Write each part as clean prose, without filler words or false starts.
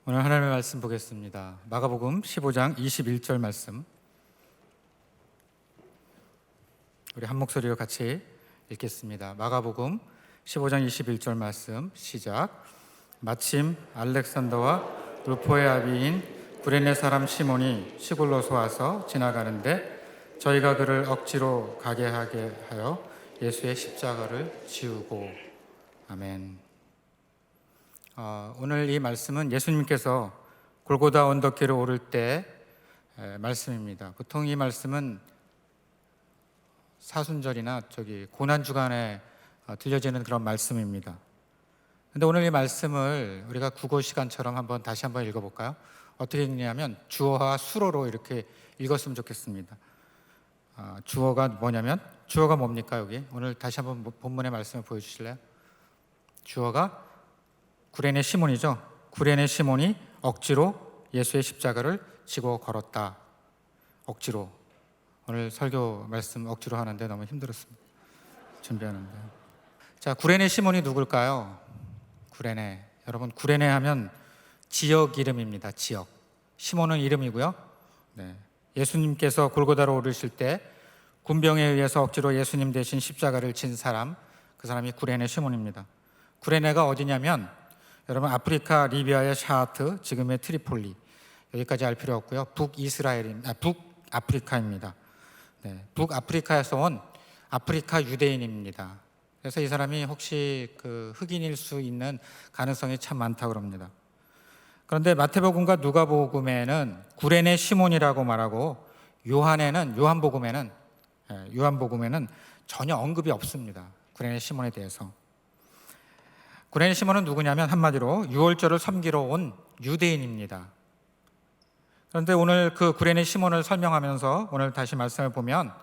오늘 하나님의 말씀 보겠습니다. 마가복음 15장 21절 말씀. 우리 한 목소리로 같이 읽겠습니다. 마가복음 15장 21절 말씀 시작. 마침 알렉산더와 루포의 아비인 구레네 사람 시몬이 시골로서 와서 지나가는데 저희가 그를 억지로 가게 하게 하여 예수의 십자가를 지우고. 아멘. 오늘 이 말씀은 예수님께서 골고다 언덕길을 오를 때 말씀입니다. 보통 이 말씀은 사순절이나 고난 주간에 들려지는 그런 말씀입니다. 그런데 오늘 이 말씀을 우리가 국어 시간처럼 다시 한번 읽어볼까요? 어떻게 읽냐면 주어와 수어로 이렇게 읽었으면 좋겠습니다. 주어가 뭐냐면, 주어가 뭡니까? 여기 오늘 다시 한번 본문의 말씀을 보여주실래요? 주어가 구레네 시몬이죠. 구레네 시몬이 억지로 예수의 십자가를 지고 걸었다. 억지로. 오늘 설교 말씀 억지로 하는데 너무 힘들었습니다. 준비하는데. 자, 구레네 시몬이 누굴까요? 구레네. 여러분, 구레네 하면 지역 이름입니다. 지역. 시몬은 이름이고요. 네. 예수님께서 골고다로 오르실 때 군병에 의해서 억지로 예수님 대신 십자가를 진 사람, 그 사람이 구레네 시몬입니다. 구레네가 어디냐면 여러분, 아프리카 리비아의 샤아트, 지금의 트리폴리, 여기까지 알 필요 없고요. 북아프리카입니다. 네, 북아프리카에서 온 아프리카 유대인입니다. 그래서 이 사람이 혹시 흑인일 수 있는 가능성이 참 많다고 합니다. 그런데 마태복음과 누가복음에는 구레네 시몬이라고 말하고 요한복음에는 전혀 언급이 없습니다. 구레네 시몬에 대해서. 구레네 시몬은 누구냐면 한마디로 유월절을 섬기러 온 유대인입니다. 그런데 오늘 그 구레네 시몬을 설명하면서 오늘 다시 말씀을 보면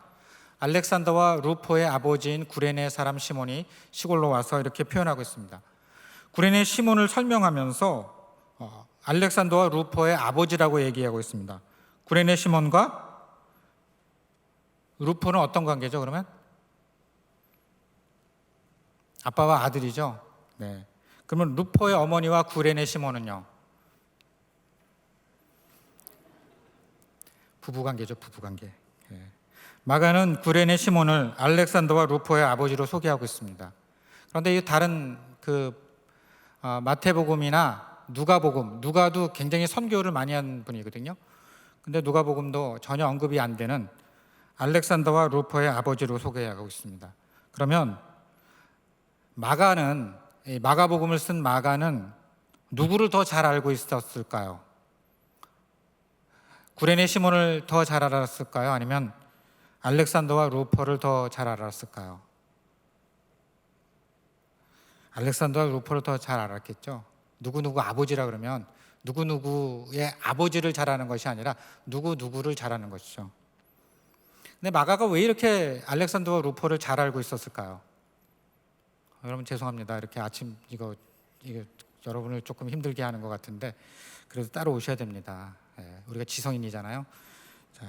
알렉산더와 루포의 아버지인 구레네 사람 시몬이 시골로 와서 이렇게 표현하고 있습니다. 구레네 시몬을 설명하면서 알렉산더와 루포의 아버지라고 얘기하고 있습니다. 구레네 시몬과 루포는 어떤 관계죠? 그러면 아빠와 아들이죠. 네. 그러면 루포의 어머니와 구레네 시몬은요? 부부관계죠, 부부관계. 네. 마가는 구레네 시몬을 알렉산더와 루포의 아버지로 소개하고 있습니다. 그런데 이 다른 마태복음이나 누가도 굉장히 선교를 많이 한 분이거든요. 근데 누가복음도 전혀 언급이 안 되는 알렉산더와 루포의 아버지로 소개하고 있습니다. 그러면 마가복음을 쓴 마가는 누구를 더 잘 알고 있었을까요? 구레네 시몬을 더 잘 알았을까요? 아니면 알렉산더와 루포를 더 잘 알았을까요? 알렉산더와 루포를 더 잘 알았겠죠. 누구누구 아버지라 그러면 누구누구의 아버지를 잘 아는 것이 아니라 누구누구를 잘 아는 것이죠. 근데 마가가 왜 이렇게 알렉산더와 루포를 잘 알고 있었을까요? 여러분 죄송합니다. 이렇게 아침 이거 여러분을 조금 힘들게 하는 것 같은데 그래도 따로 오셔야 됩니다. 우리가 지성인이잖아요. 자,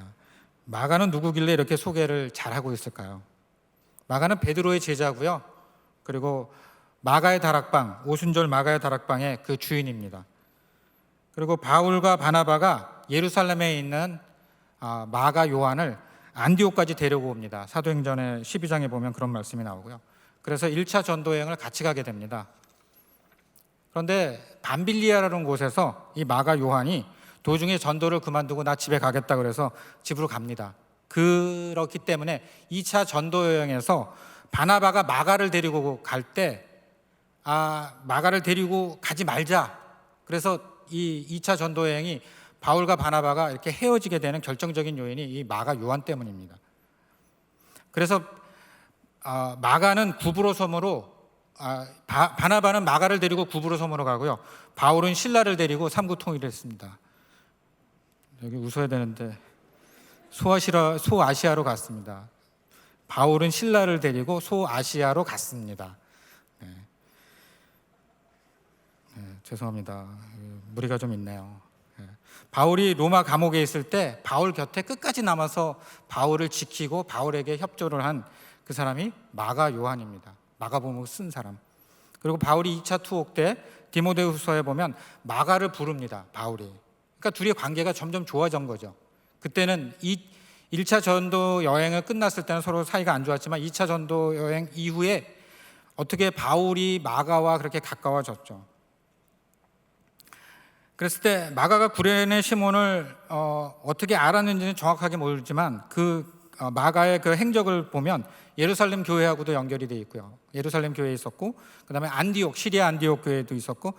마가는 누구길래 이렇게 소개를 잘하고 있을까요? 마가는 베드로의 제자고요. 그리고 마가의 다락방, 오순절 마가의 다락방의 그 주인입니다. 그리고 바울과 바나바가 예루살렘에 있는 마가 요한을 안디옥까지 데리고 옵니다. 사도행전의 12장에 보면 그런 말씀이 나오고요. 그래서 1차 전도 여행을 같이 가게 됩니다. 그런데 밤빌리아라는 곳에서 이 마가 요한이 도중에 전도를 그만두고 나 집에 가겠다 그래서 집으로 갑니다. 그렇기 때문에 2차 전도 여행에서 바나바가 마가를 데리고 갈 때 마가를 데리고 가지 말자. 그래서 이 2차 전도 여행이 바울과 바나바가 이렇게 헤어지게 되는 결정적인 요인이 이 마가 요한 때문입니다. 그래서 마가는 구브로 섬으로 바나바는 마가를 데리고 구브로 섬으로 가고요. 바울은 신라를 데리고 삼국 통일을 했습니다. 여기 웃어야 되는데 소아시아로 갔습니다. 바울은 신라를 데리고 소아시아로 갔습니다. 네, 죄송합니다. 무리가 좀 있네요. 바울이 로마 감옥에 있을 때 바울 곁에 끝까지 남아서 바울을 지키고 바울에게 협조를 한 그 사람이 마가 요한입니다. 마가복음을 쓴 사람. 그리고 바울이 2차 투옥 때 디모데후서에 보면 마가를 부릅니다. 바울이. 그러니까 둘이 관계가 점점 좋아진 거죠. 그때는 1차 전도 여행을 끝났을 때는 서로 사이가 안 좋았지만 2차 전도 여행 이후에 어떻게 바울이 마가와 그렇게 가까워졌죠. 그랬을 때 마가가 구레네 시몬을 어떻게 알았는지는 정확하게 모르지만 그 마가의 그 행적을 보면 예루살렘 교회하고도 연결이 되어 있고요. 예루살렘 교회에 있었고, 그 다음에 안디옥, 시리아 안디옥 교회도 있었고,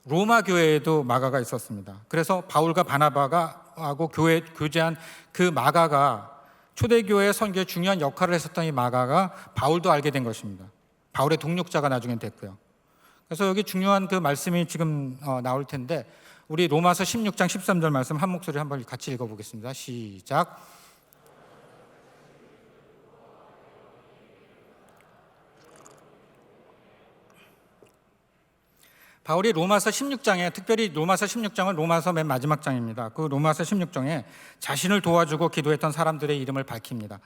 로마 교회에도 마가가 있었습니다. 그래서 바울과 바나바가 하고 교제한 그 마가가 초대교회 선교에 중요한 역할을 했었던 이 마가가 바울도 알게 된 것입니다. 바울의 동력자가 나중에 됐고요. 그래서 여기 중요한 그 말씀이 지금 나올 텐데, 우리 로마서 16장 13절 말씀 한 목소리 한번 같이 읽어보겠습니다. 시작. 바울이 로마서 16장에, 특별히 로마서 16장은 로마서 맨 마지막 장입니다. 그 로마서 16장에 자신을 도와주고 기도했던 사람들의 이름을 밝힙니다.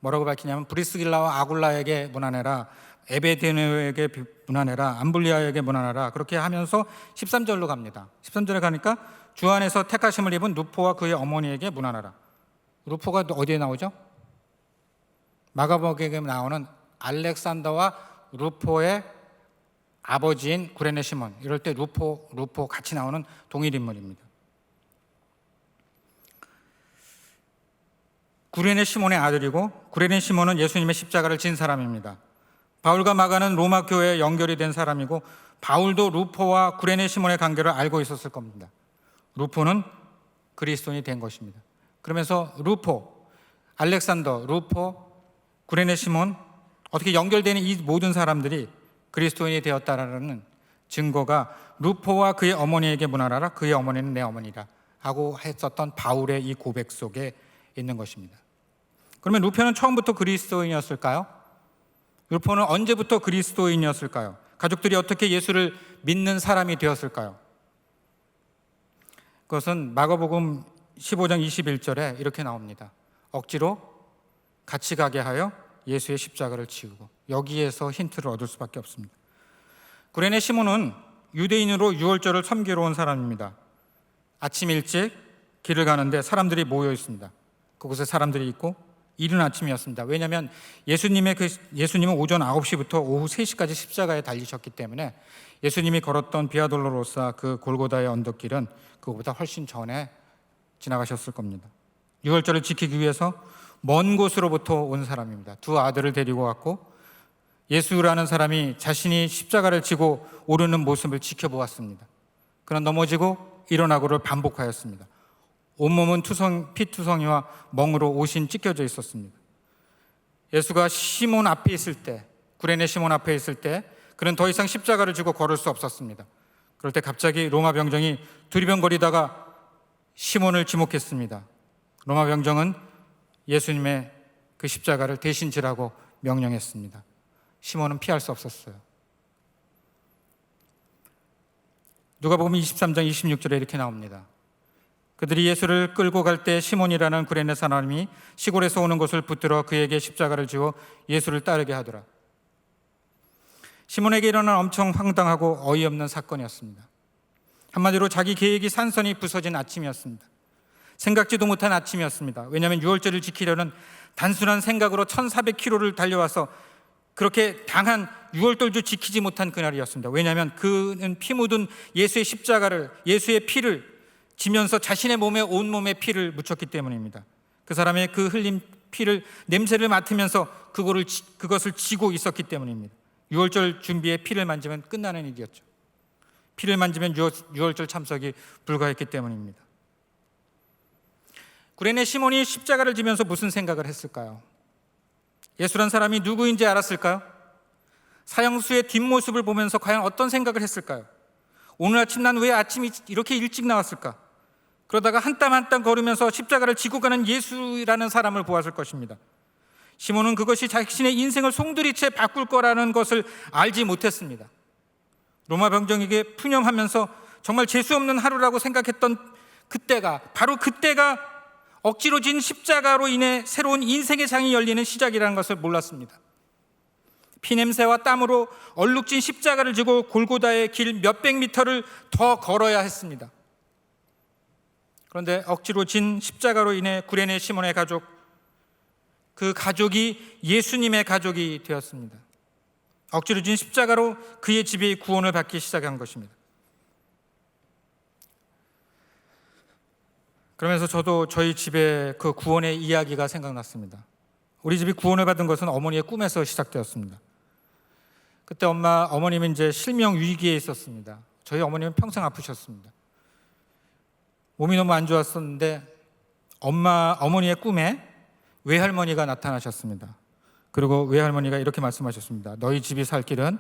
뭐라고 밝히냐면 브리스길라와 아굴라에게 문안해라, 에베데네에게 문안해라, 암블리아에게 문안하라. 그렇게 하면서 13절로 갑니다. 13절에 가니까 주 안에서 택하심을 입은 루포와 그의 어머니에게 문안하라. 루포가 어디에 나오죠? 마가복음에 나오는 알렉산더와 루포의 아버지인 구레네 시몬, 이럴 때 루포 같이 나오는 동일 인물입니다. 구레네 시몬의 아들이고, 구레네 시몬은 예수님의 십자가를 진 사람입니다. 바울과 마가는 로마 교회에 연결이 된 사람이고, 바울도 루포와 구레네 시몬의 관계를 알고 있었을 겁니다. 루포는 그리스도인이 된 것입니다. 그러면서 루포, 알렉산더, 루포, 구레네 시몬, 어떻게 연결되는 이 모든 사람들이 그리스도인이 되었다라는 증거가 루포와 그의 어머니에게 문안하라, 그의 어머니는 내 어머니라 하고 했었던 바울의 이 고백 속에 있는 것입니다. 그러면 루포는 처음부터 그리스도인이었을까요? 루포는 언제부터 그리스도인이었을까요? 가족들이 어떻게 예수를 믿는 사람이 되었을까요? 그것은 마가복음 15장 21절에 이렇게 나옵니다. 억지로 같이 가게 하여 예수의 십자가를 지우고, 여기에서 힌트를 얻을 수밖에 없습니다. 구레네 시몬은 유대인으로 유월절을 섬기러 온 사람입니다. 아침 일찍 길을 가는데 사람들이 모여 있습니다. 그곳에 사람들이 있고 이른 아침이었습니다. 왜냐하면 예수님은 오전 9시부터 오후 3시까지 십자가에 달리셨기 때문에 예수님이 걸었던 비아돌로로사 그 골고다의 언덕길은 그것보다 훨씬 전에 지나가셨을 겁니다. 유월절을 지키기 위해서 먼 곳으로부터 온 사람입니다. 두 아들을 데리고 왔고, 예수라는 사람이 자신이 십자가를 지고 오르는 모습을 지켜보았습니다. 그는 넘어지고 일어나고를 반복하였습니다. 온몸은 피투성이와 멍으로 옷이 찢겨져 있었습니다. 예수가 시몬 앞에 있을 때, 구레네 시몬 앞에 있을 때 그는 더 이상 십자가를 지고 걸을 수 없었습니다. 그럴 때 갑자기 로마 병정이 두리번거리다가 시몬을 지목했습니다. 로마 병정은 예수님의 그 십자가를 대신 지라고 명령했습니다. 시몬은 피할 수 없었어요. 누가복음 23장 26절에 이렇게 나옵니다. 그들이 예수를 끌고 갈 때 시몬이라는 구레네 사람이 시골에서 오는 것을 붙들어 그에게 십자가를 지고 예수를 따르게 하더라. 시몬에게 일어난 엄청 황당하고 어이없는 사건이었습니다. 한마디로 자기 계획이 산산이 부서진 아침이었습니다. 생각지도 못한 아침이었습니다. 왜냐하면 유월절을 지키려는 단순한 생각으로 1400km를 달려와서 그렇게 당한 유월절도 지키지 못한 그날이었습니다. 왜냐하면 그는 피 묻은 예수의 십자가를, 예수의 피를 지면서 자신의 몸에 온몸에 피를 묻혔기 때문입니다. 그 사람의 그 흘린 피를, 냄새를 맡으면서 그것을 지고 있었기 때문입니다. 유월절 준비에 피를 만지면 끝나는 일이었죠. 피를 만지면 유월절 참석이 불가했기 때문입니다. 구레네 시몬이 십자가를 지면서 무슨 생각을 했을까요? 예수란 사람이 누구인지 알았을까요? 사형수의 뒷모습을 보면서 과연 어떤 생각을 했을까요? 오늘 아침 난 왜 아침이 이렇게 일찍 나왔을까? 그러다가 한 땀 한 땀 걸으면서 십자가를 지고 가는 예수라는 사람을 보았을 것입니다. 시몬은 그것이 자신의 인생을 송두리째 바꿀 거라는 것을 알지 못했습니다. 로마 병정에게 푸념하면서 정말 재수 없는 하루라고 생각했던 바로 그때가 억지로 진 십자가로 인해 새로운 인생의 장이 열리는 시작이라는 것을 몰랐습니다. 피냄새와 땀으로 얼룩진 십자가를 지고 골고다의 길 몇백 미터를 더 걸어야 했습니다. 그런데 억지로 진 십자가로 인해 구레네 시몬의 가족, 그 가족이 예수님의 가족이 되었습니다. 억지로 진 십자가로 그의 집이 구원을 받기 시작한 것입니다. 그러면서 저도 저희 집의 그 구원의 이야기가 생각났습니다. 우리 집이 구원을 받은 것은 어머니의 꿈에서 시작되었습니다. 그때 어머님은 이제 실명 위기에 있었습니다. 저희 어머님은 평생 아프셨습니다. 몸이 너무 안 좋았었는데 어머니의 꿈에 외할머니가 나타나셨습니다. 그리고 외할머니가 이렇게 말씀하셨습니다. 너희 집이 살 길은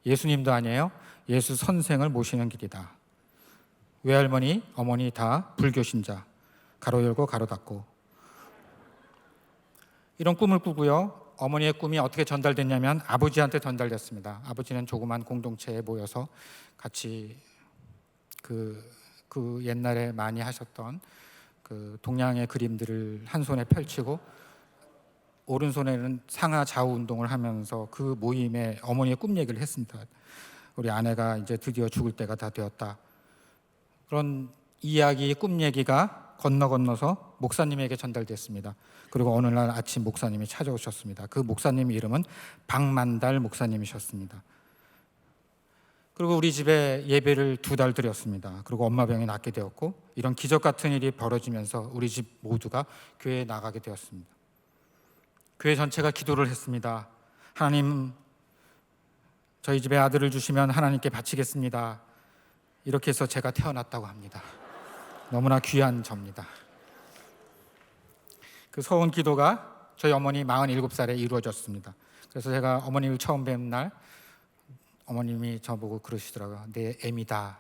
예수님도 아니에요. 예수 선생을 모시는 길이다. 외할머니, 어머니 다 불교 신자. 가로 열고 가로 닫고. 이런 꿈을 꾸고요. 어머니의 꿈이 어떻게 전달됐냐면 아버지한테 전달됐습니다. 아버지는 조그만 공동체에 모여서 같이 그 옛날에 많이 하셨던 그 동양의 그림들을 한 손에 펼치고 오른손에는 상하 좌우 운동을 하면서 그 모임에 어머니의 꿈 얘기를 했습니다. 우리 아내가 이제 드디어 죽을 때가 다 되었다. 그런 이야기, 꿈 얘기가 건너서 목사님에게 전달됐습니다. 그리고 어느 날 아침 목사님이 찾아오셨습니다. 그 목사님 이름은 박만달 목사님이셨습니다. 그리고 우리 집에 예배를 2달 드렸습니다. 그리고 엄마 병이 낫게 되었고 이런 기적 같은 일이 벌어지면서 우리 집 모두가 교회에 나가게 되었습니다. 교회 전체가 기도를 했습니다. 하나님, 저희 집에 아들을 주시면 하나님께 바치겠습니다. 이렇게 해서 제가 태어났다고 합니다. 너무나 귀한 접니다. 그 소원 기도가 저희 어머니 47살에 이루어졌습니다. 그래서 제가 어머님을 처음 뵌 날 어머님이 저보고 그러시더라고요. 내 애미다.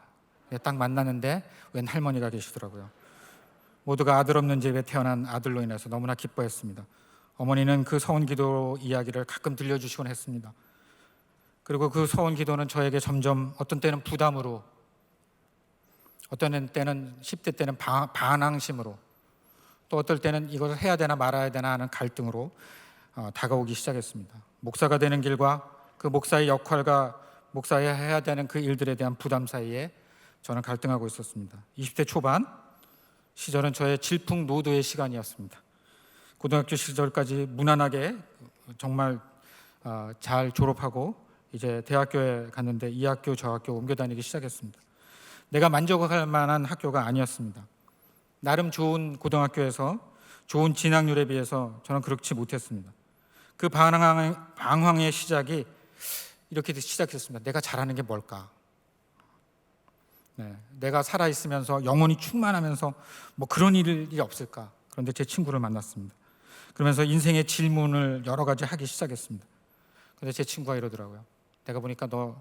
딱 만났는데 웬 할머니가 계시더라고요. 모두가 아들 없는 집에 태어난 아들로 인해서 너무나 기뻐했습니다. 어머니는 그 소원 기도 이야기를 가끔 들려주시곤 했습니다. 그리고 그 소원 기도는 저에게 점점 어떤 때는 부담으로, 어떤 때는 10대 때는 반항심으로, 또 어떨 때는 이것을 해야 되나 말아야 되나 하는 갈등으로 다가오기 시작했습니다. 목사가 되는 길과 그 목사의 역할과 목사가 해야 되는 그 일들에 대한 부담 사이에 저는 갈등하고 있었습니다. 20대 초반 시절은 저의 질풍노도의 시간이었습니다. 고등학교 시절까지 무난하게 정말 잘 졸업하고 이제 대학교에 갔는데 이 학교 저 학교 옮겨 다니기 시작했습니다. 내가 만족할 만한 학교가 아니었습니다. 나름 좋은 고등학교에서 좋은 진학률에 비해서 저는 그렇지 못했습니다. 그 방황의 시작이 이렇게 시작했습니다. 내가 잘하는 게 뭘까? 내가 살아있으면서 영혼이 충만하면서 뭐 그런 일이 없을까? 그런데 제 친구를 만났습니다. 그러면서 인생의 질문을 여러 가지 하기 시작했습니다. 그런데 제 친구가 이러더라고요. 내가 보니까 너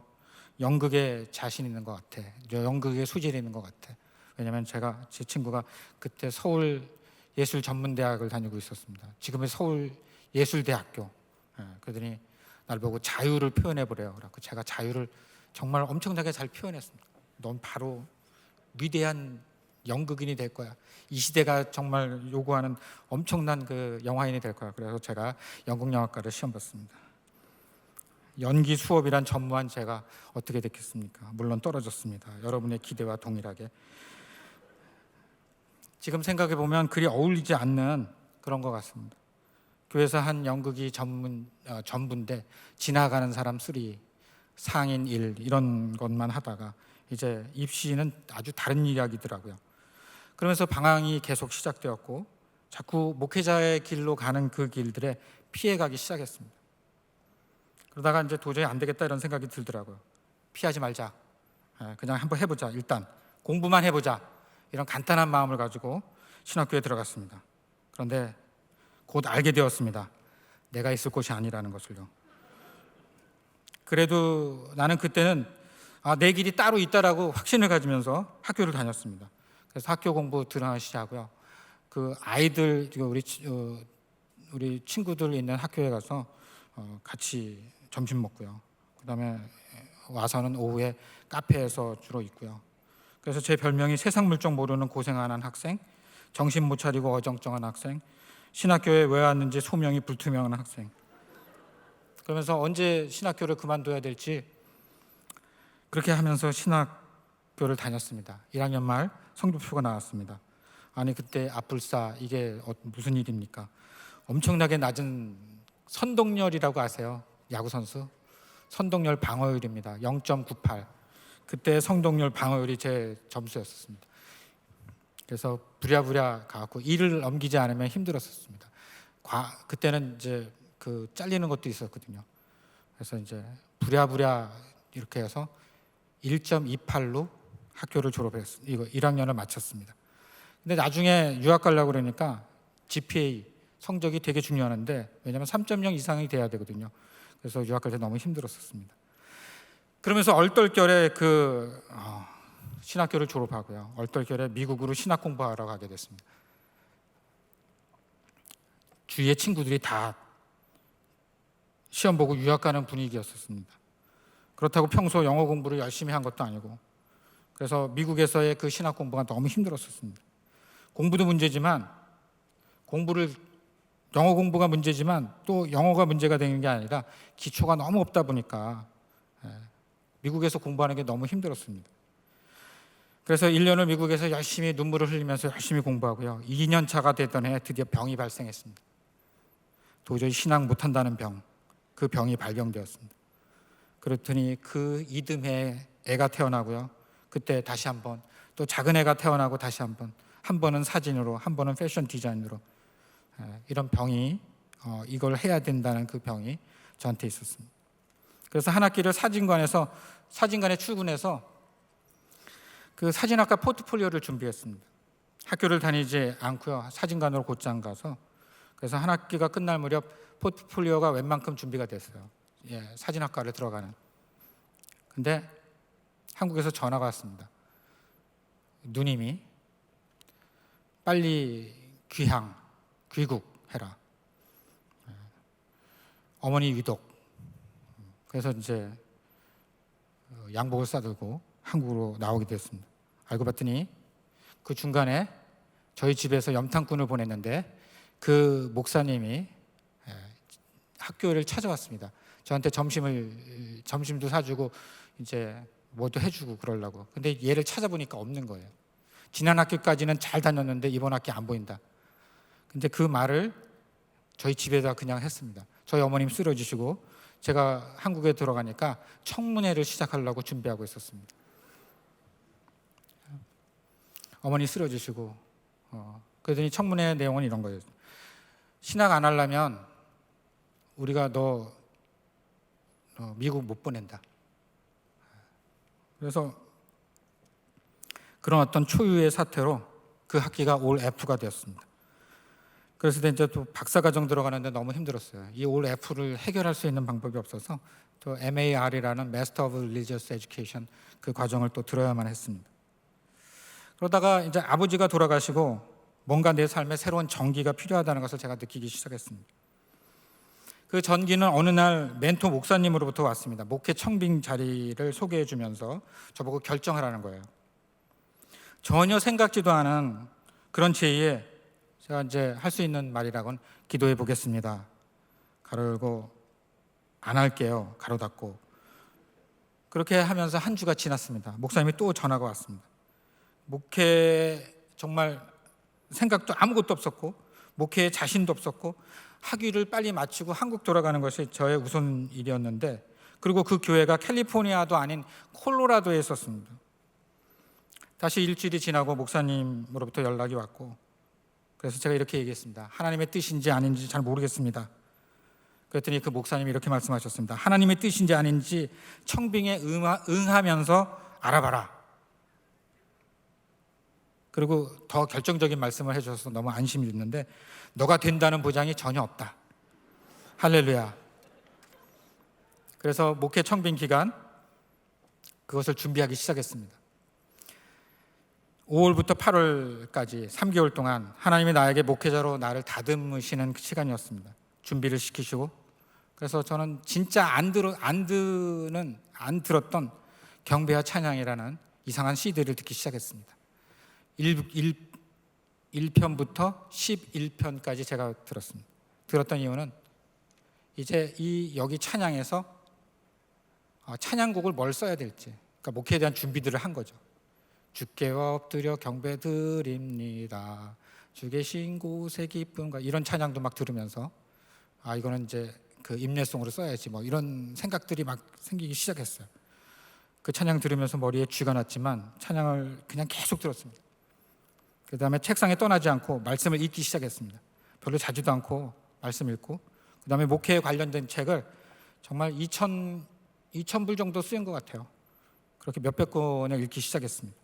연극에 자신 있는 것 같아. 연극에 소질이 있는 것 같아. 왜냐하면 제 친구가 그때 서울 예술전문대학을 다니고 있었습니다. 지금의 서울예술대학교. 그러더니 날 보고 자유를 표현해보래요. 그래서 제가 자유를 정말 엄청나게 잘 표현했습니다. 넌 바로 위대한 연극인이 될 거야. 이 시대가 정말 요구하는 엄청난 그 영화인이 될 거야. 그래서 제가 연극영화과를 시험 봤습니다. 연기 수업이란 전무한 제가 어떻게 됐겠습니까? 물론 떨어졌습니다. 여러분의 기대와 동일하게. 지금 생각해 보면 그리 어울리지 않는 그런 것 같습니다. 교회에서 한 연극이 전부인데 지나가는 사람 3, 상인 1 이런 것만 하다가 이제 입시는 아주 다른 이야기더라고요. 그러면서 방황이 계속 시작되었고 자꾸 목회자의 길로 가는 그 길들에 피해가기 시작했습니다. 그러다가 이제 도저히 안 되겠다 이런 생각이 들더라고요. 피하지 말자. 그냥 한번 해보자. 일단 공부만 해보자. 이런 간단한 마음을 가지고 신학교에 들어갔습니다. 그런데 곧 알게 되었습니다. 내가 있을 곳이 아니라는 것을요. 그래도 나는 그때는 내 길이 따로 있다라고 확신을 가지면서 학교를 다녔습니다. 그래서 학교 공부 들어가시지 하고요. 그 아이들, 우리 친구들 있는 학교에 가서 같이 점심 먹고요. 그다음에 와서는 오후에 카페에서 주로 있고요. 그래서 제 별명이 세상 물정 모르는 고생 안 한 학생, 정신 못 차리고 어정쩡한 학생, 신학교에 왜 왔는지 소명이 불투명한 학생. 그러면서 언제 신학교를 그만둬야 될지 그렇게 하면서 신학교를 다녔습니다. 1학년 말 성적표가 나왔습니다. 아니 그때 앞불사 이게 무슨 일입니까? 엄청나게 낮은 선동열이라고 아세요? 야구 선수 선동열 방어율입니다. 0.98. 그때 선동열 방어율이 제 점수였습니다. 그래서 부랴부랴 가고 일을 넘기지 않으면 힘들었었습니다. 그때는 이제 그 잘리는 것도 있었거든요. 그래서 이제 부랴부랴 이렇게 해서 1.28로 학교를 졸업했습니다. 이거 1학년을 마쳤습니다. 근데 나중에 유학 가려고 그러니까 GPA 성적이 되게 중요한데 왜냐하면 3.0 이상이 돼야 되거든요. 그래서 유학 갈 때 너무 힘들었었습니다. 그러면서 얼떨결에 신학교를 졸업하고요. 얼떨결에 미국으로 신학 공부하러 가게 됐습니다. 주위의 친구들이 다 시험 보고 유학 가는 분위기였었습니다. 그렇다고 평소 영어 공부를 열심히 한 것도 아니고 그래서 미국에서의 그 신학 공부가 너무 힘들었었습니다. 공부도 문제지만 영어 공부가 문제지만 또 영어가 문제가 되는 게 아니라 기초가 너무 없다 보니까 미국에서 공부하는 게 너무 힘들었습니다. 그래서 1년을 미국에서 열심히 눈물을 흘리면서 열심히 공부하고요. 2년 차가 됐던 해에 드디어 병이 발생했습니다. 도저히 신학 못한다는 병, 그 병이 발병되었습니다. 그렇더니 그 이듬해에 애가 태어나고요. 그때 다시 한번 또 작은 애가 태어나고 다시 한 번은 사진으로, 한 번은 패션 디자인으로 이런 병이 이걸 해야 된다는 그 병이 저한테 있었습니다. 그래서 한 학기를 사진관에 출근해서 그 사진학과 포트폴리오를 준비했습니다. 학교를 다니지 않고요. 사진관으로 곧장 가서 그래서 한 학기가 끝날 무렵 포트폴리오가 웬만큼 준비가 됐어요. 사진학과를 들어가는. 근데 한국에서 전화가 왔습니다. 누님이 빨리 귀국해라. 어머니 위독. 그래서 이제 양복을 싸들고 한국으로 나오게 됐습니다. 알고 봤더니 그 중간에 저희 집에서 염탐꾼을 보냈는데 그 목사님이 학교를 찾아왔습니다. 저한테 점심도 사주고 이제 뭐도 해주고 그러려고. 근데 얘를 찾아보니까 없는 거예요. 지난 학기까지는 잘 다녔는데 이번 학기 안 보인다. 근데 그 말을 저희 집에다 그냥 했습니다. 저희 어머님 쓰러지시고 제가 한국에 들어가니까 청문회를 시작하려고 준비하고 있었습니다. 어머니 쓰러지시고 그러더니 청문회 내용은 이런 거예요. 신학 안 하려면 우리가 너 미국 못 보낸다. 그래서 그런 어떤 초유의 사태로 그 학기가 올 F가 되었습니다. 그래서 이제 또 박사과정 들어가는데 너무 힘들었어요. 이 올 F를 해결할 수 있는 방법이 없어서 또 MAR이라는 Master of Religious Education 그 과정을 또 들어야만 했습니다. 그러다가 이제 아버지가 돌아가시고 뭔가 내 삶에 새로운 전기가 필요하다는 것을 제가 느끼기 시작했습니다. 그 전기는 어느 날 멘토 목사님으로부터 왔습니다. 목회 청빙 자리를 소개해 주면서 저보고 결정하라는 거예요. 전혀 생각지도 않은 그런 제의에 제가 이제 할 수 있는 말이라고는 기도해 보겠습니다. 가로 열고 안 할게요. 가로 닫고. 그렇게 하면서 한 주가 지났습니다. 목사님이 또 전화가 왔습니다. 목회 정말 생각도 아무것도 없었고 목회에 자신도 없었고 학위를 빨리 마치고 한국 돌아가는 것이 저의 우선 일이었는데 그리고 그 교회가 캘리포니아도 아닌 콜로라도에 있었습니다. 다시 일주일이 지나고 목사님으로부터 연락이 왔고 그래서 제가 이렇게 얘기했습니다. 하나님의 뜻인지 아닌지 잘 모르겠습니다. 그랬더니 그 목사님이 이렇게 말씀하셨습니다. 하나님의 뜻인지 아닌지 청빙에 응하면서 알아봐라. 그리고 더 결정적인 말씀을 해주셔서 너무 안심이 됐는데 너가 된다는 보장이 전혀 없다. 할렐루야. 그래서 목회 청빙 기간 그것을 준비하기 시작했습니다. 5월부터 8월까지 3개월 동안 하나님이 나에게 목회자로 나를 다듬으시는 시간이었습니다. 준비를 시키시고 그래서 저는 진짜 안 들었던 경배와 찬양이라는 이상한 CD를 듣기 시작했습니다. 1편부터 11편까지 제가 들었습니다. 들었던 이유는 이제 여기 찬양에서 찬양곡을 뭘 써야 될지, 그러니까 목회에 대한 준비들을 한 거죠. 주께 엎드려 경배드립니다. 주 계신 곳에 기쁨과 이런 찬양도 막 들으면서 이거는 이제 그 임내송으로 써야지 뭐 이런 생각들이 막 생기기 시작했어요. 그 찬양 들으면서 머리에 쥐가 났지만 찬양을 그냥 계속 들었습니다. 그 다음에 책상에 떠나지 않고 말씀을 읽기 시작했습니다. 별로 자주도 않고 말씀 읽고, 그 다음에 목회에 관련된 책을 정말 2,000불 정도 쓰인 것 같아요. 그렇게 몇백 권을 읽기 시작했습니다.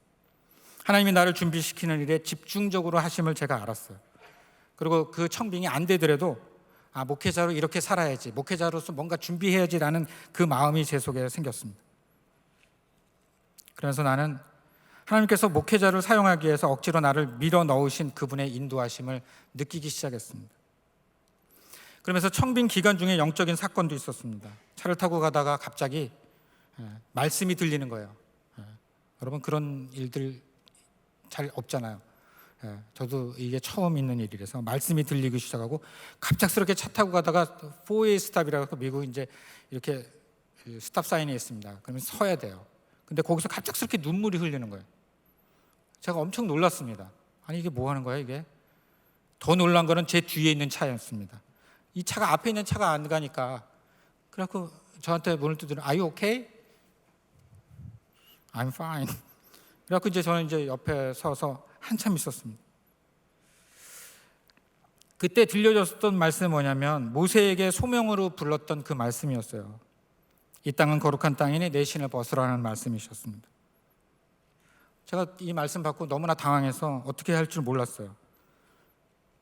하나님이 나를 준비시키는 일에 집중적으로 하심을 제가 알았어요. 그리고 그 청빙이 안 되더라도 목회자로 이렇게 살아야지, 목회자로서 뭔가 준비해야지라는 그 마음이 제 속에 생겼습니다. 그래서 나는 하나님께서 목회자를 사용하기 위해서 억지로 나를 밀어 넣으신 그분의 인도하심을 느끼기 시작했습니다. 그러면서 청빙 기간 중에 영적인 사건도 있었습니다. 차를 타고 가다가 갑자기 말씀이 들리는 거예요. 여러분, 그런 일들 잘 없잖아요. 저도 이게 처음 있는 일이라서 말씀이 들리기 시작하고, 갑작스럽게 차 타고 가다가 4웨이 스탑이라고 미국 이제 이렇게 스탑 사인이 있습니다. 그러면 서야 돼요. 근데 거기서 갑작스럽게 눈물이 흘리는 거예요. 제가 엄청 놀랐습니다. 아니, 이게 뭐 하는 거야 이게? 더 놀란 거는 제 뒤에 있는 차였습니다. 이 차가 앞에 있는 차가 안 가니까, 그래갖고 저한테 문을 두드려, Are you okay? I'm fine. 그래갖고 이제 저는 이제 옆에 서서 한참 있었습니다. 그때 들려줬던 말씀이 뭐냐면 모세에게 소명으로 불렀던 그 말씀이었어요. 이 땅은 거룩한 땅이니 내 신을 벗으라는 말씀이셨습니다. 제가 이 말씀 받고 너무나 당황해서 어떻게 할 줄 몰랐어요.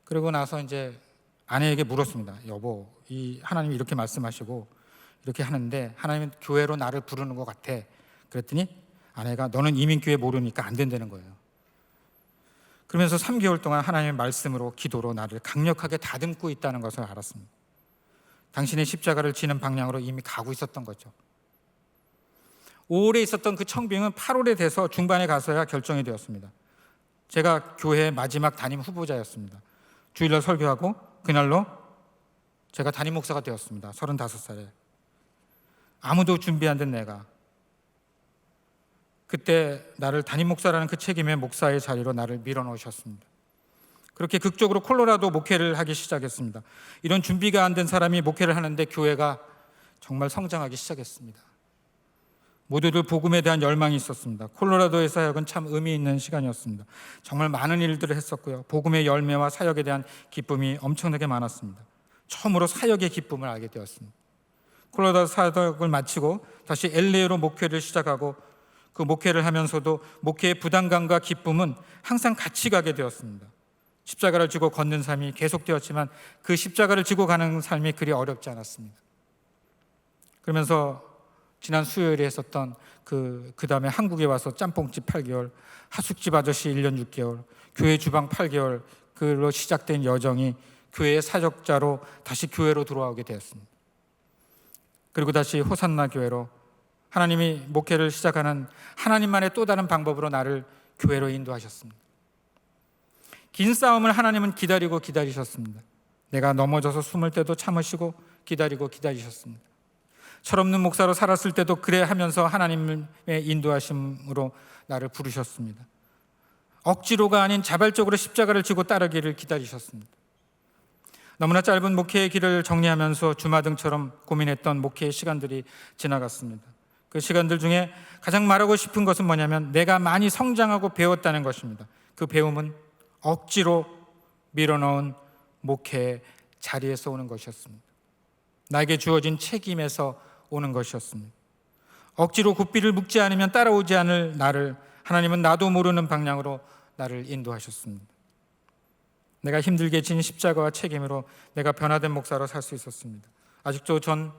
그러고 나서 이제 아내에게 물었습니다. 여보, 이 하나님이 이렇게 말씀하시고 이렇게 하는데 하나님은 교회로 나를 부르는 것 같아. 그랬더니 아내가 너는 이민교회 모르니까 안 된다는 거예요. 그러면서 3개월 동안 하나님의 말씀으로 기도로 나를 강력하게 다듬고 있다는 것을 알았습니다. 당신의 십자가를 지는 방향으로 이미 가고 있었던 거죠. 5월에 있었던 그 청빙은 8월에 돼서 중반에 가서야 결정이 되었습니다. 제가 교회의 마지막 담임 후보자였습니다. 주일날 설교하고 그날로 제가 담임 목사가 되었습니다. 35살에. 아무도 준비 안 된 내가 그때 나를 담임 목사라는 그 책임의 목사의 자리로 나를 밀어넣으셨습니다. 그렇게 극적으로 콜로라도 목회를 하기 시작했습니다. 이런 준비가 안 된 사람이 목회를 하는데 교회가 정말 성장하기 시작했습니다. 모두들 복음에 대한 열망이 있었습니다. 콜로라도의 사역은 참 의미 있는 시간이었습니다. 정말 많은 일들을 했었고요. 복음의 열매와 사역에 대한 기쁨이 엄청나게 많았습니다. 처음으로 사역의 기쁨을 알게 되었습니다. 콜로라도 사역을 마치고 다시 LA로 목회를 시작하고, 그 목회를 하면서도 목회의 부담감과 기쁨은 항상 같이 가게 되었습니다. 십자가를 지고 걷는 삶이 계속되었지만 그 십자가를 지고 가는 삶이 그리 어렵지 않았습니다. 그러면서 지난 수요일에 했었던 그 다음에 한국에 와서 짬뽕집 8개월, 하숙집 아저씨 1년 6개월, 교회 주방 8개월, 그로 시작된 여정이 교회의 사역자로 다시 교회로 돌아오게 되었습니다. 그리고 다시 호산나 교회로 하나님이 목회를 시작하는 하나님만의 또 다른 방법으로 나를 교회로 인도하셨습니다. 긴 싸움을 하나님은 기다리셨습니다. 내가 넘어져서 숨을 때도 참으시고 기다리셨습니다. 철없는 목사로 살았을 때도 그래 하면서 하나님의 인도하심으로 나를 부르셨습니다. 억지로가 아닌 자발적으로 십자가를 지고 따르기를 기다리셨습니다. 너무나 짧은 목회의 길을 정리하면서 주마등처럼 고민했던 목회의 시간들이 지나갔습니다. 그 시간들 중에 가장 말하고 싶은 것은 뭐냐면 내가 많이 성장하고 배웠다는 것입니다. 그 배움은 억지로 밀어넣은 목회의 자리에서 오는 것이었습니다. 나에게 주어진 책임에서 오는 것이었습니다. 억지로 굽비를 묶지 않으면 따라오지 않을 나를 하나님은 나도 모르는 방향으로 나를 인도하셨습니다. 내가 힘들게 진 십자가와 책임으로 내가 변화된 목사로 살 수 있었습니다. 아직도 전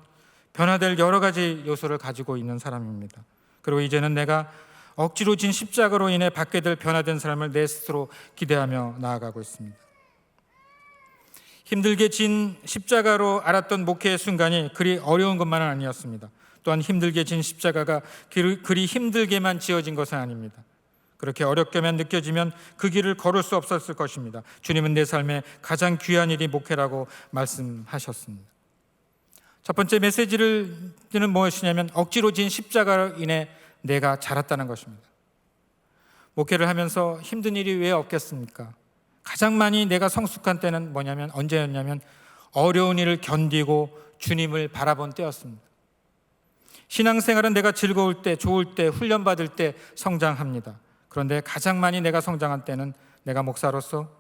변화될 여러 가지 요소를 가지고 있는 사람입니다. 그리고 이제는 내가 억지로 진 십자가로 인해 받게 될 변화된 삶을 내 스스로 기대하며 나아가고 있습니다. 힘들게 진 십자가로 알았던 목회의 순간이 그리 어려운 것만은 아니었습니다. 또한 힘들게 진 십자가가 그리 힘들게만 지어진 것은 아닙니다. 그렇게 어렵게만 느껴지면 그 길을 걸을 수 없었을 것입니다. 주님은 내 삶에 가장 귀한 일이 목회라고 말씀하셨습니다. 첫 번째 메시지는 무엇이냐면 억지로 진 십자가로 인해 내가 자랐다는 것입니다. 목회를 하면서 힘든 일이 왜 없겠습니까? 가장 많이 내가 성숙한 때는 뭐냐면 언제였냐면 어려운 일을 견디고 주님을 바라본 때였습니다. 신앙생활은 내가 즐거울 때, 좋을 때, 훈련받을 때 성장합니다. 그런데 가장 많이 내가 성장한 때는 내가 목사로서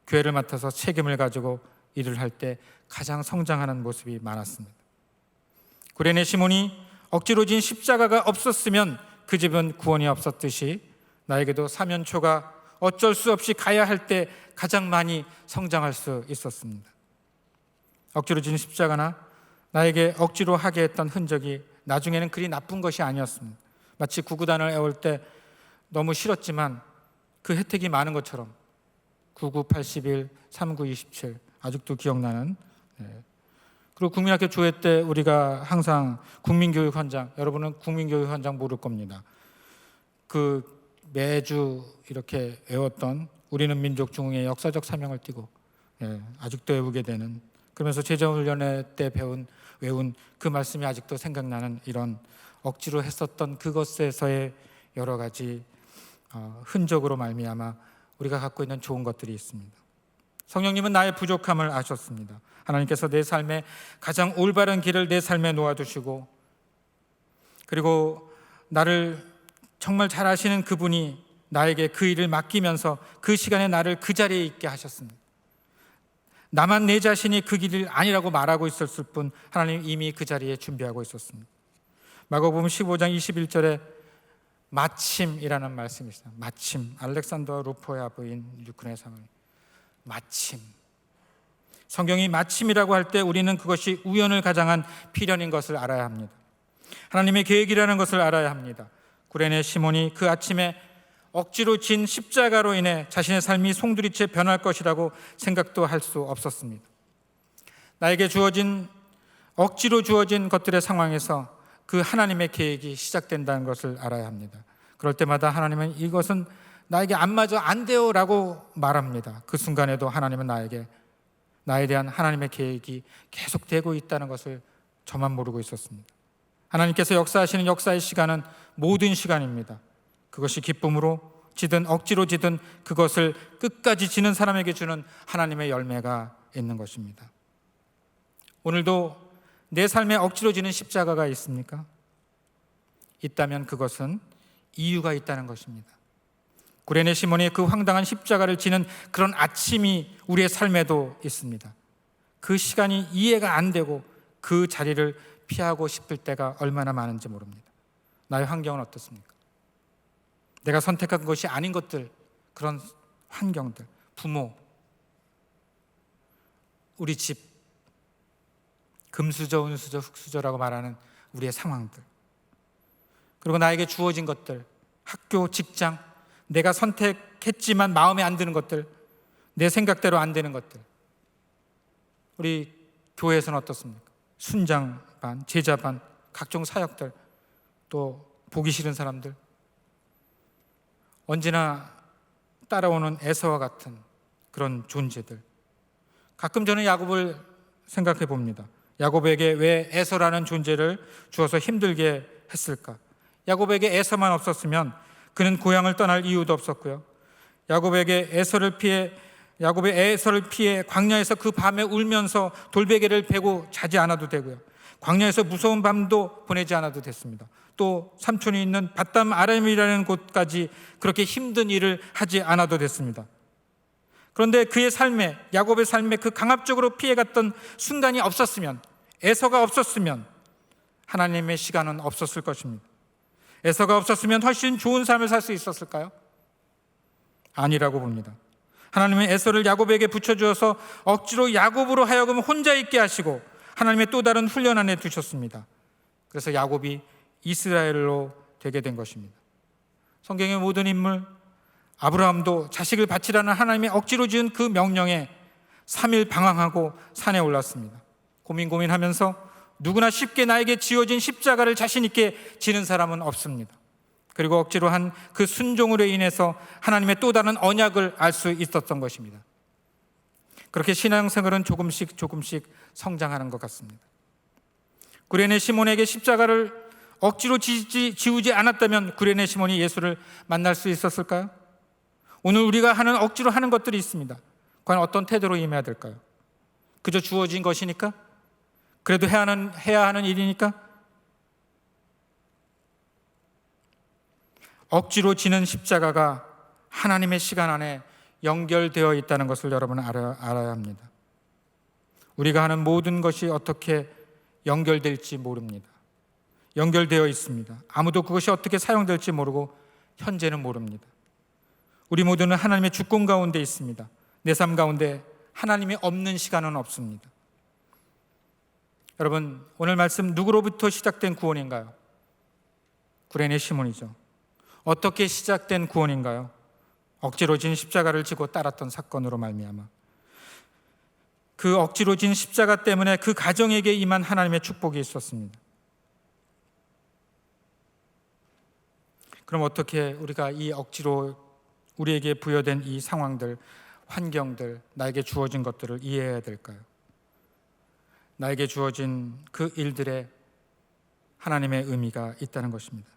교회를 맡아서 책임을 가지고 일을 할 때 가장 성장하는 모습이 많았습니다. 구레네 시몬이 억지로 진 십자가가 없었으면 그 집은 구원이 없었듯이 나에게도 사면초가 어쩔 수 없이 가야 할 때 가장 많이 성장할 수 있었습니다. 억지로 진 십자가나 나에게 억지로 하게 했던 흔적이 나중에는 그리 나쁜 것이 아니었습니다. 마치 구구단을 애울 때 너무 싫었지만 그 혜택이 많은 것처럼 99, 81, 39, 27 아직도 기억나는. 그리고 국민학교 조회 때 우리가 항상 국민교육헌장, 여러분은 국민교육헌장 모를 겁니다. 그 매주 이렇게 외웠던 우리는 민족 중흥의 역사적 사명을 띠고 아직도 외우게 되는, 그러면서 제자훈련회 때 외운 그 말씀이 아직도 생각나는 이런 억지로 했었던 그것에서의 여러 가지 흔적으로 말미암아 우리가 갖고 있는 좋은 것들이 있습니다. 성령님은 나의 부족함을 아셨습니다. 하나님께서 내 삶에 가장 올바른 길을 내 삶에 놓아두시고, 그리고 나를 정말 잘 아시는 그분이 나에게 그 일을 맡기면서 그 시간에 나를 그 자리에 있게 하셨습니다. 나만 내 자신이 그 길이 아니라고 말하고 있었을 뿐 하나님 이미 그 자리에 준비하고 있었습니다. 마가복음 15장 21절에 마침이라는 말씀이 있어요. 마침. 알렉산더 루포의 아버인 뉴큰의 사모님. 마침. 성경이 마침이라고 할 때 우리는 그것이 우연을 가장한 필연인 것을 알아야 합니다. 하나님의 계획이라는 것을 알아야 합니다. 구레네 시몬이 그 아침에 억지로 진 십자가로 인해 자신의 삶이 송두리째 변할 것이라고 생각도 할 수 없었습니다. 나에게 억지로 주어진 것들의 상황에서 그 하나님의 계획이 시작된다는 것을 알아야 합니다. 그럴 때마다 하나님은 이것은 나에게 안 맞아, 안 돼요 라고 말합니다. 그 순간에도 하나님은 나에 대한 하나님의 계획이 계속되고 있다는 것을 저만 모르고 있었습니다. 하나님께서 역사하시는 역사의 시간은 모든 시간입니다. 그것이 기쁨으로 지든 억지로 지든 그것을 끝까지 지는 사람에게 주는 하나님의 열매가 있는 것입니다. 오늘도 내 삶에 억지로 지는 십자가가 있습니까? 있다면 그것은 이유가 있다는 것입니다. 구레네 시몬이 그 황당한 십자가를 지는 그런 아침이 우리의 삶에도 있습니다. 그 시간이 이해가 안 되고 그 자리를 피하고 싶을 때가 얼마나 많은지 모릅니다. 나의 환경은 어떻습니까? 내가 선택한 것이 아닌 것들, 그런 환경들, 부모, 우리 집, 금수저, 은수저, 흙수저라고 말하는 우리의 상황들, 그리고 나에게 주어진 것들, 학교, 직장, 내가 선택했지만 마음에 안 드는 것들, 내 생각대로 안 되는 것들. 우리 교회에서는 어떻습니까? 순장반, 제자반, 각종 사역들, 또 보기 싫은 사람들, 언제나 따라오는 에서와 같은 그런 존재들. 가끔 저는 야곱을 생각해 봅니다. 야곱에게 왜 에서라는 존재를 주어서 힘들게 했을까? 야곱에게 에서만 없었으면 그는 고향을 떠날 이유도 없었고요. 야곱의 에서를 피해 광야에서 그 밤에 울면서 돌베개를 베고 자지 않아도 되고요. 광야에서 무서운 밤도 보내지 않아도 됐습니다. 또 삼촌이 있는 밧담 아람이라는 곳까지 그렇게 힘든 일을 하지 않아도 됐습니다. 그런데 그의 삶에, 야곱의 삶에 그 강압적으로 피해갔던 순간이 없었으면, 에서가 없었으면 하나님의 시간은 없었을 것입니다. 에서가 없었으면 훨씬 좋은 삶을 살 수 있었을까요? 아니라고 봅니다. 하나님은 에서를 야곱에게 붙여주어서 억지로 야곱으로 하여금 혼자 있게 하시고 하나님의 또 다른 훈련 안에 두셨습니다. 그래서 야곱이 이스라엘로 되게 된 것입니다. 성경의 모든 인물, 아브라함도 자식을 바치라는 하나님의 억지로 지은 그 명령에 3일 방황하고 산에 올랐습니다. 고민하면서 누구나 쉽게 나에게 지어진 십자가를 자신 있게 지는 사람은 없습니다. 그리고 억지로 한 그 순종으로 인해서 하나님의 또 다른 언약을 알 수 있었던 것입니다. 그렇게 신앙생활은 조금씩 성장하는 것 같습니다. 구레네 시몬에게 십자가를 억지로 지우지 않았다면 구레네 시몬이 예수를 만날 수 있었을까요? 오늘 우리가 억지로 하는 것들이 있습니다. 과연 어떤 태도로 임해야 될까요? 그저 주어진 것이니까? 그래도 해야 하는 일이니까? 억지로 지는 십자가가 하나님의 시간 안에 연결되어 있다는 것을 여러분은 알아야 합니다. 우리가 하는 모든 것이 어떻게 연결될지 모릅니다. 연결되어 있습니다. 아무도 그것이 어떻게 사용될지 모르고 현재는 모릅니다. 우리 모두는 하나님의 주권 가운데 있습니다. 내 삶 가운데 하나님이 없는 시간은 없습니다. 여러분, 오늘 말씀 누구로부터 시작된 구원인가요? 구레네 시몬이죠. 어떻게 시작된 구원인가요? 억지로 진 십자가를 지고 따랐던 사건으로 말미암아 그 억지로 진 십자가 때문에 그 가정에게 임한 하나님의 축복이 있었습니다. 그럼 어떻게 우리가 이 억지로 우리에게 부여된 이 상황들, 환경들, 나에게 주어진 것들을 이해해야 될까요? 나에게 주어진 그 일들에 하나님의 의미가 있다는 것입니다.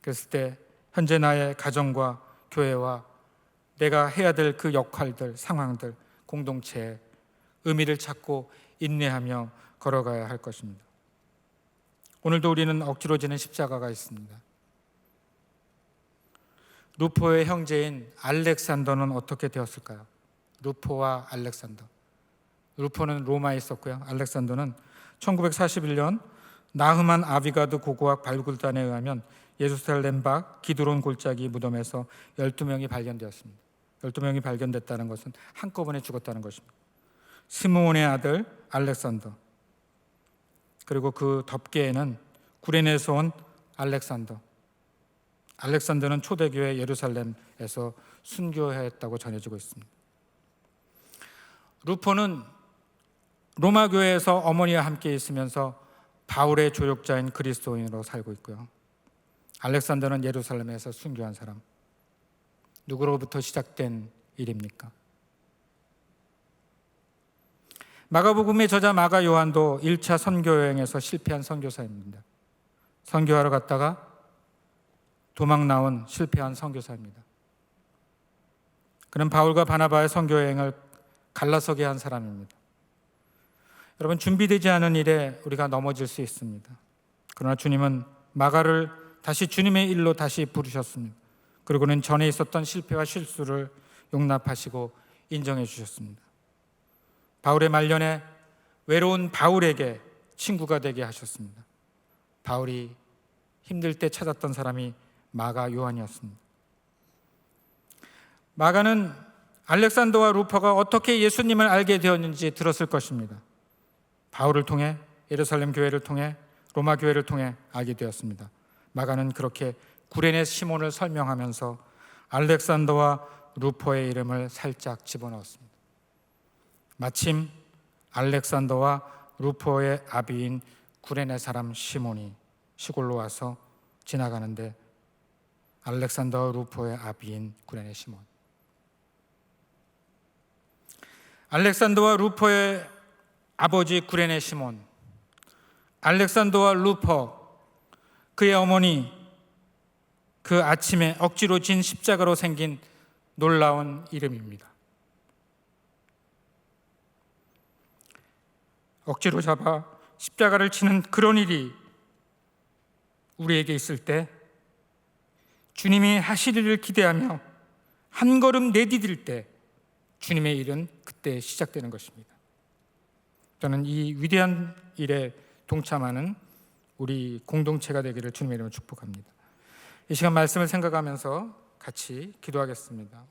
그랬을 때 현재 나의 가정과 교회와 내가 해야 될 그 역할들, 상황들, 공동체에 의미를 찾고 인내하며 걸어가야 할 것입니다. 오늘도 우리는 억지로 지는 십자가가 있습니다. 루포의 형제인 알렉산더는 어떻게 되었을까요? 루포와 알렉산더. 루포는 로마에 있었고요. 알렉산더는 1941년 나흐만 아비가드 고고학 발굴단에 의하면 예루살렘 밖 기드론 골짜기 무덤에서 12명이 발견되었습니다. 12명이 발견됐다는 것은 한꺼번에 죽었다는 것입니다. 스므온의 아들 알렉산더, 그리고 그 덮개에는 구레네에서 온 알렉산더는 초대교회 예루살렘에서 순교했다고 전해지고 있습니다. 루포는 로마 교회에서 어머니와 함께 있으면서 바울의 조력자인 그리스도인으로 살고 있고요. 알렉산더는 예루살렘에서 순교한 사람. 누구로부터 시작된 일입니까? 마가복음의 저자 마가 요한도 1차 선교 여행에서 실패한 선교사입니다. 선교하러 갔다가 도망 나온 실패한 선교사입니다. 그는 바울과 바나바의 선교 여행을 갈라서게 한 사람입니다. 여러분, 준비되지 않은 일에 우리가 넘어질 수 있습니다. 그러나 주님은 마가를 다시 주님의 일로 다시 부르셨습니다. 그리고는 전에 있었던 실패와 실수를 용납하시고 인정해 주셨습니다. 바울의 말년에 외로운 바울에게 친구가 되게 하셨습니다. 바울이 힘들 때 찾았던 사람이 마가 요한이었습니다. 마가는 알렉산더와 루퍼가 어떻게 예수님을 알게 되었는지 들었을 것입니다. 바울을 통해, 예루살렘 교회를 통해, 로마 교회를 통해 알게 되었습니다. 마가는 그렇게 구레네 시몬을 설명하면서 알렉산더와 루퍼의 이름을 살짝 집어넣었습니다. 마침 알렉산더와 루퍼의 아비인 구레네 사람 시몬이 시골로 와서 지나가는데 알렉산더와 루퍼의 아비인 구레네 시몬. 알렉산더와 루퍼의 아버지 구레네 시몬, 알렉산더와 루퍼, 그의 어머니, 그 아침에 억지로 진 십자가로 생긴 놀라운 이름입니다. 억지로 잡아 십자가를 치는 그런 일이 우리에게 있을 때 주님이 하실 일을 기대하며 한 걸음 내디딜 때 주님의 일은 그때 시작되는 것입니다. 저는 이 위대한 일에 동참하는 우리 공동체가 되기를 주님의 이름으로 축복합니다. 이 시간 말씀을 생각하면서 같이 기도하겠습니다.